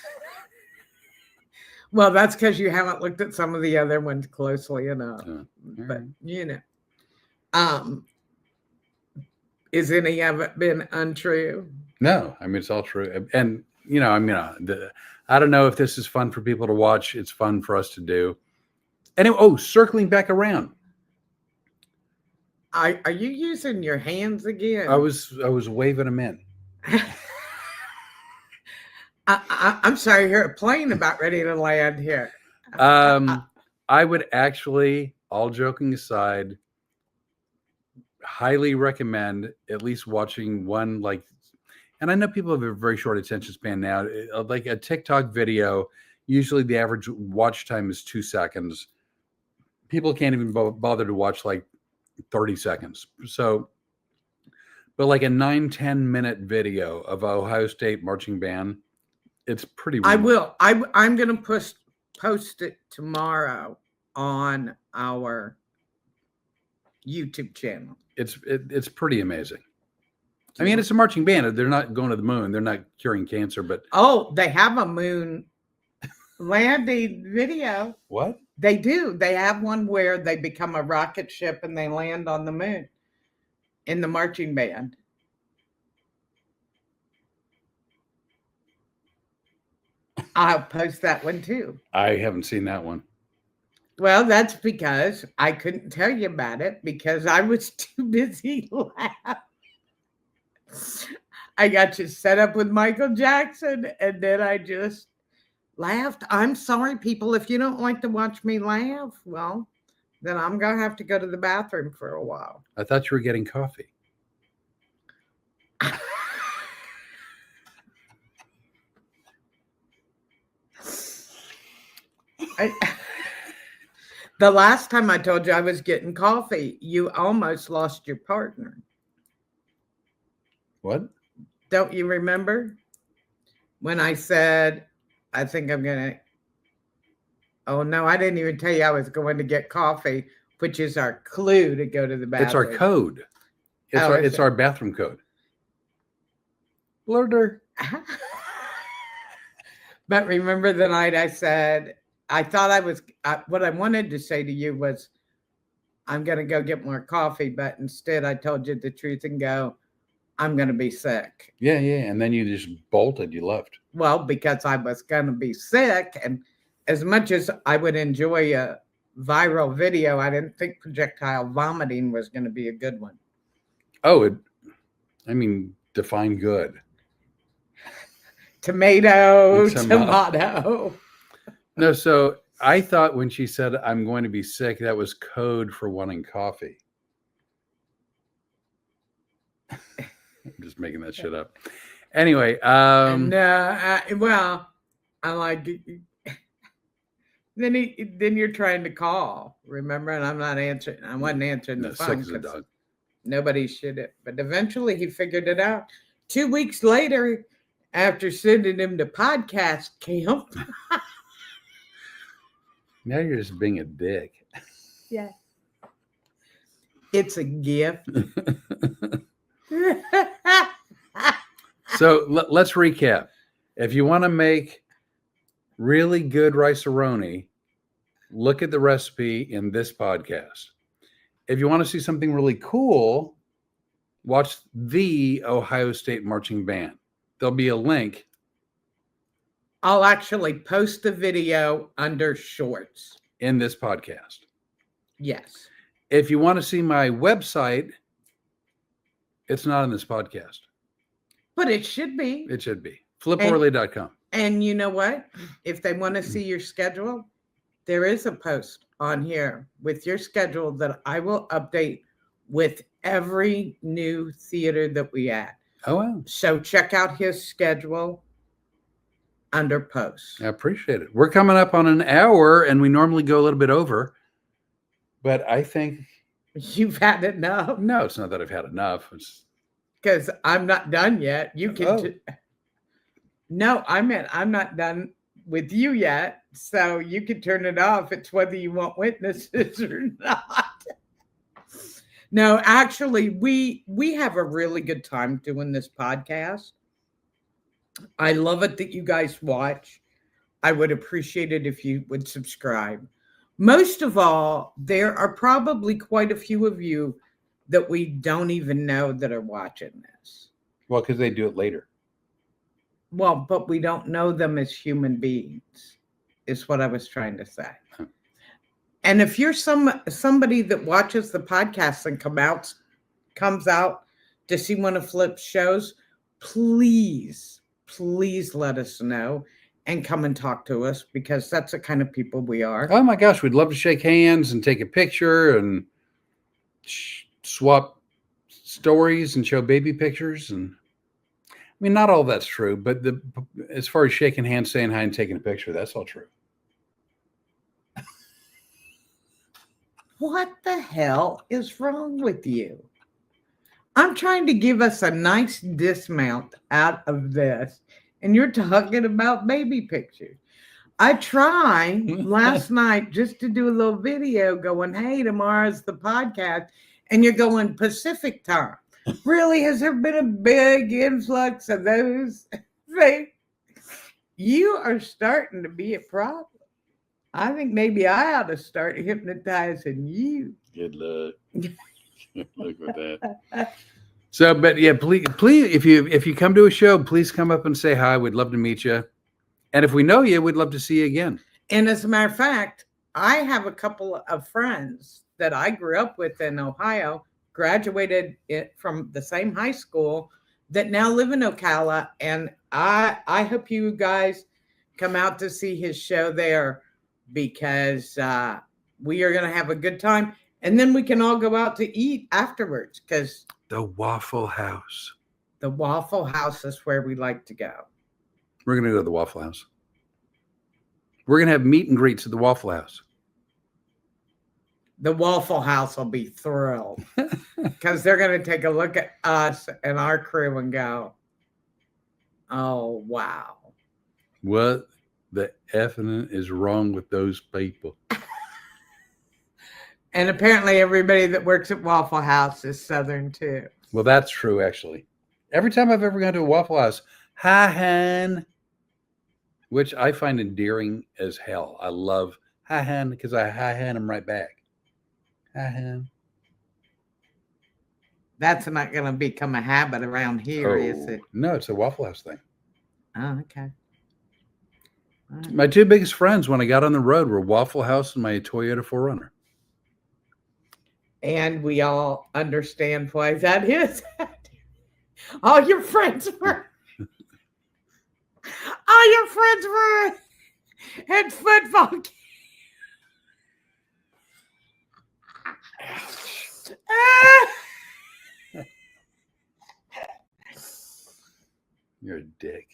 Well, that's because you haven't looked at some of the other ones closely enough. But, you know. Is any of it been untrue? No, I mean, it's all true. And, you know, I mean, I don't know if this is fun for people to watch. It's fun for us to do. Anyway, circling back around. Are you using your hands again? I was waving them in. I'm sorry, you're a plane about ready to land here. I would actually all joking aside, highly recommend at least watching one, like, and I know people have a very short attention span now, like a TikTok video. Usually the average watch time is 2 seconds. People can't even bother to watch like 30 seconds. So, but like a 9-10 minute video of Ohio State marching band, it's pretty I remarkable. will. I'm going to post it tomorrow on our YouTube channel. It's pretty amazing. I mean, it's a marching band. They're not going to the moon. They're not curing cancer, but Oh, they have a moon landing video. what? They do. They have one where they become a rocket ship and they land on the moon in the marching band. I'll post that one too. I haven't seen that one. Well, that's because I couldn't tell you about it because I was too busy laughing. I got you set up with Michael Jackson and then I just laughed. I'm sorry, people, if you don't like to watch me laugh, well, then I'm going to have to go to the bathroom for a while. I thought you were getting coffee. The last time I told you I was getting coffee, you almost lost your partner. What? Don't you remember? When I said, I think I'm going to, oh no, I didn't even tell you I was going to get coffee, which is our clue to go to the bathroom. It's our code. It's our bathroom code. Blurder. But remember the night I said, I thought what I wanted to say to you was, I'm going to go get more coffee. But instead I told you the truth and go, I'm going to be sick. Yeah. And then you just bolted. You left. Well, because I was going to be sick. And as much as I would enjoy a viral video, I didn't think projectile vomiting was going to be a good one. Oh, define good. Tomato. No, so I thought when she said, I'm going to be sick, that was code for wanting coffee. I'm just making that shit up. Anyway. Well, I like it. Then you're trying to call, remember? And I'm not answering. I wasn't answering the phone. Sick as a dog. Nobody should have. But eventually he figured it out. 2 weeks later, after sending him to podcast camp. Now you're just being a dick. Yeah. It's a gift. So let's recap. If you want to make really good rice-a-roni, look at the recipe in this podcast. If you want to see something really cool, watch the Ohio State Marching Band. There'll be a link. I'll actually post the video under shorts. In this podcast. Yes. If you want to see my website, it's not in this podcast. But it should be. It should be. FlipOrley.com. And you know what? If they want to see your schedule, there is a post on here with your schedule that I will update with every new theater that we add. Oh, wow. So check out his schedule under posts. I appreciate it. We're coming up on an hour, and we normally go a little bit over. But I think... You've had enough. No, it's not that I've had enough. Because I'm not done yet. You can... No, I meant I'm not done with you yet. So you can turn it off. It's whether you want witnesses or not. No, actually, we have a really good time doing this podcast. I love it that you guys watch. I would appreciate it if you would subscribe. Most of all, there are probably quite a few of you that we don't even know that are watching this. Well, because they do it later. Well, but we don't know them as human beings, is what I was trying to say. And if you're somebody that watches the podcast and comes out to see one of Flip's shows, please let us know. and come and talk to us, because that's the kind of people we are. Oh my gosh, we'd love to shake hands and take a picture and swap stories and show baby pictures. And I mean, not all that's true, but as far as shaking hands, saying hi, and taking a picture, that's all true. What the hell is wrong with you? I'm trying to give us a nice dismount out of this, and you're talking about baby pictures. I tried last night just to do a little video going, hey, tomorrow's the podcast, and you're going Pacific time. Really, has there been a big influx of those things? You are starting to be a problem. I think maybe I ought to start hypnotizing you. Good luck. Good luck with that. So, but yeah, please, if you come to a show, please come up and say hi. We'd love to meet you. And if we know you, we'd love to see you again. And as a matter of fact, I have a couple of friends that I grew up with in Ohio, graduated from the same high school, that now live in Ocala. And I hope you guys come out to see his show there, because we are going to have a good time. And then we can all go out to eat afterwards, because the Waffle House. The Waffle House is where we like to go. We're going to go to the Waffle House. We're going to have meet and greets at the Waffle House. The Waffle House will be thrilled, because they're going to take a look at us and our crew and go, oh, wow. What the effing is wrong with those people? And apparently everybody that works at Waffle House is Southern too. Well, that's true, actually. Every time I've ever gone to a Waffle House, hi, hen, which I find endearing as hell. I love hi, hen, because I hi, hen them right back. Hi, hen. That's not going to become a habit around here, is it? No, it's a Waffle House thing. Oh, okay. Right. My two biggest friends when I got on the road were Waffle House and my Toyota 4Runner. And we all understand why that is. All your friends were at football games. You're a dick.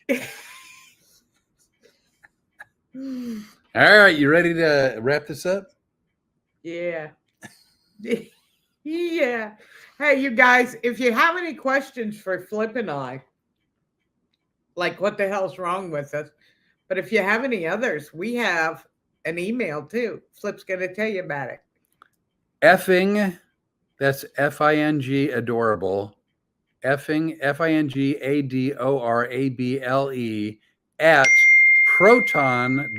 All right, you ready to wrap this up? Yeah. Yeah. Hey, you guys, if you have any questions for Flip and I, like what the hell's wrong with us, but if you have any others, we have an email too. Flip's going to tell you about it. Effing, that's F-I-N-G, adorable. Effing, F-I-N-G-A-D-O-R-A-B-L-E at proton.me.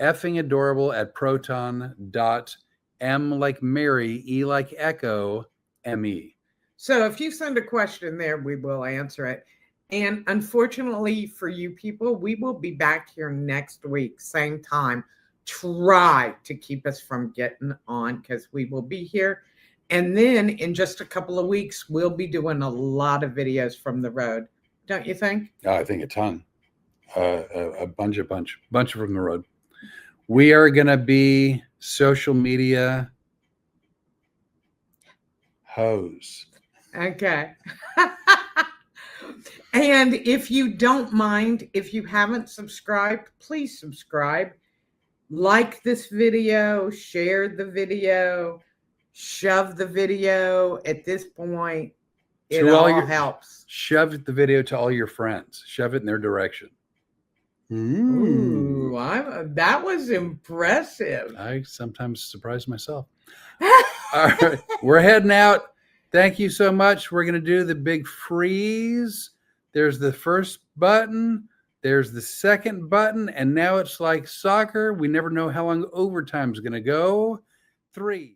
Effing adorable at proton.m like Mary, E like Echo, M-E. So if you send a question there, we will answer it. And unfortunately for you people, we will be back here next week, same time. Try to keep us from getting on, because we will be here. And then in just a couple of weeks, we'll be doing a lot of videos from the road. Don't you think? Oh, I think a ton. A bunch from the road. We are going to be social media hoes. Okay. And if you don't mind, if you haven't subscribed, please subscribe. Like this video, share the video, shove the video. At this point, it all helps. Shove the video to all your friends. Shove it in their direction. Ooh, that was impressive. I sometimes surprise myself. All right, we're heading out. Thank you so much. We're going to do the big freeze. There's the first button. There's the second button. And now it's like soccer. We never know how long overtime is going to go. 3.